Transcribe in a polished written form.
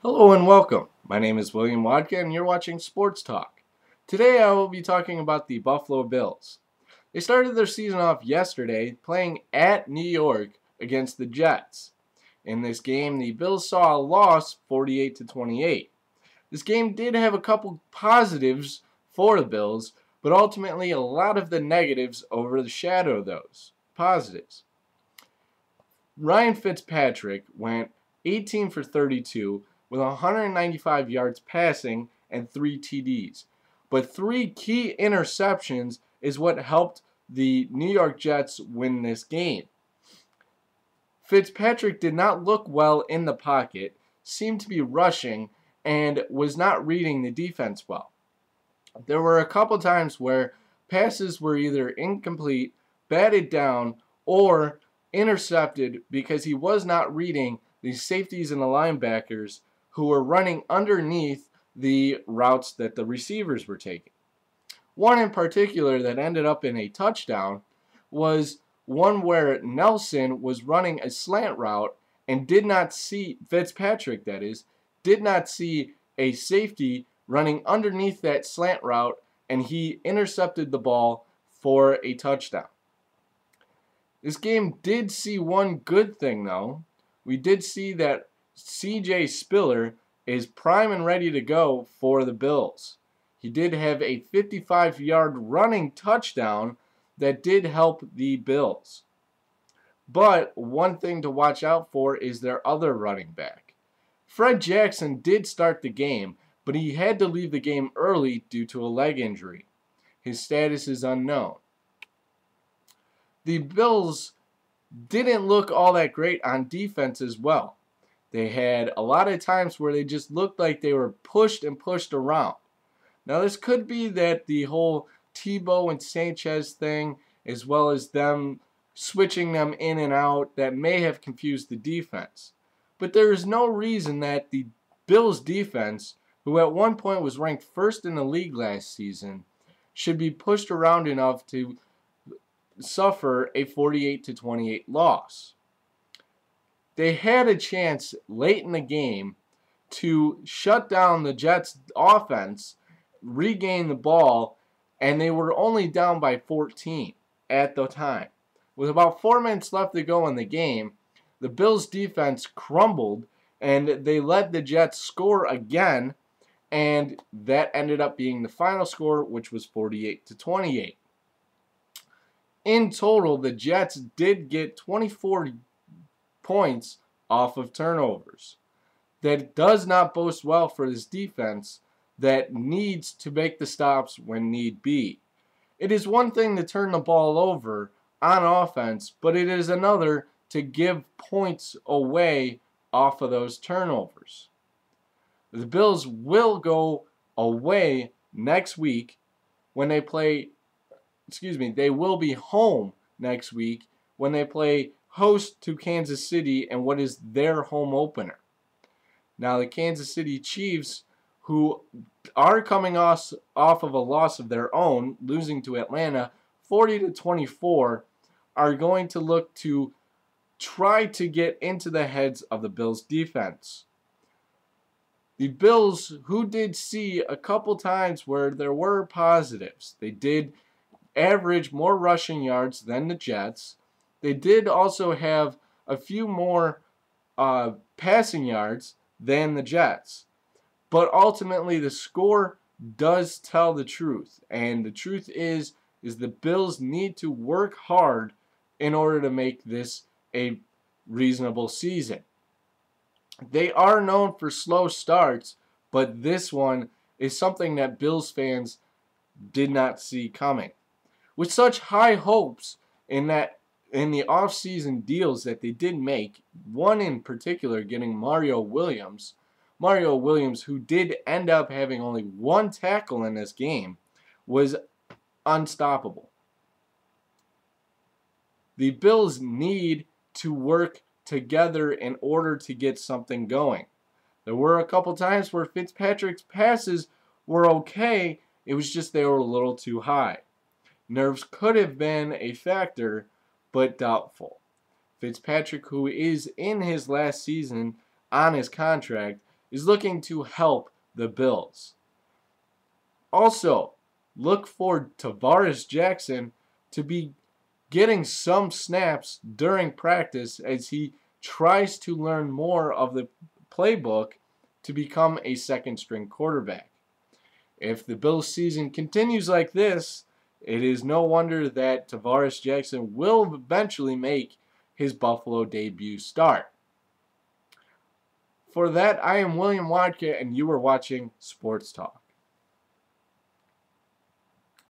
Hello and welcome. My name is William Wadka and you're watching Sports Talk. Today I will be talking about the Buffalo Bills. They started their season off yesterday playing at New York against the Jets. In this game, the Bills saw a loss 48-28. This game did have a couple positives for the Bills, but ultimately a lot of the negatives overshadowed those positives. Ryan Fitzpatrick went 18 for 32 with 195 yards passing and 3 TDs. But 3 key interceptions is what helped the New York Jets win this game. Fitzpatrick did not look well in the pocket, seemed to be rushing, and was not reading the defense well. There were a couple times where passes were either incomplete, batted down, or intercepted because he was not reading the safeties and the linebackers who were running underneath the routes that the receivers were taking. One in particular that ended up in a touchdown was one where Nelson was running a slant route and did not see, Fitzpatrick that is, did not see a safety running underneath that slant route, and he intercepted the ball for a touchdown. This game did see one good thing though. We did see that CJ Spiller is prime and ready to go for the Bills. He did have a 55-yard running touchdown that did help the Bills. But one thing to watch out for is their other running back. Fred Jackson did start the game, but he had to leave the game early due to a leg injury. His status is unknown. The Bills didn't look all that great on defense as well. They had a lot of times where they just looked like they were pushed and pushed around. Now this could be that the whole Tebow and Sanchez thing, as well as them switching them in and out, that may have confused the defense. But there is no reason that the Bills defense, who at one point was ranked first in the league last season, should be pushed around enough to suffer a 48-28 loss. They had a chance late in the game to shut down the Jets' offense, regain the ball, and they were only down by 14 at the time. With about 4 minutes left to go in the game, the Bills' defense crumbled, and they let the Jets score again, and that ended up being the final score, which was 48-28. In total, the Jets did get 24 points off of turnovers. That does not boast well for this defense that needs to make the stops when need be. It is one thing to turn the ball over on offense, but it is another to give points away off of those turnovers. The Bills will go away next week when they play, they will be home next week when they play host to Kansas City and what is their home opener. Now the Kansas City Chiefs, who are coming off of a loss of their own, losing to Atlanta 40-24, are going to look to try to get into the heads of the Bills defense. The Bills, who did see a couple times where there were positives, they did average more rushing yards than the Jets. They did also have a few more passing yards than the Jets. But ultimately, the score does tell the truth. And the truth is the Bills need to work hard in order to make this a reasonable season. They are known for slow starts, but this one is something that Bills fans did not see coming. With such high hopes in the offseason deals that they did make, one in particular getting Mario Williams, who did end up having only 1 tackle in this game, was unstoppable. The Bills need to work together in order to get something going. There were a couple times where Fitzpatrick's passes were okay, it was just they were a little too high. Nerves could have been a factor, but doubtful. Fitzpatrick, who is in his last season on his contract, is looking to help the Bills. Also, look for Tavares Jackson to be getting some snaps during practice as he tries to learn more of the playbook to become a second string quarterback. If the Bills season continues like this, it is no wonder that Tavares Jackson will eventually make his Buffalo debut start. For that, I am William Wadka, and you are watching Sports Talk.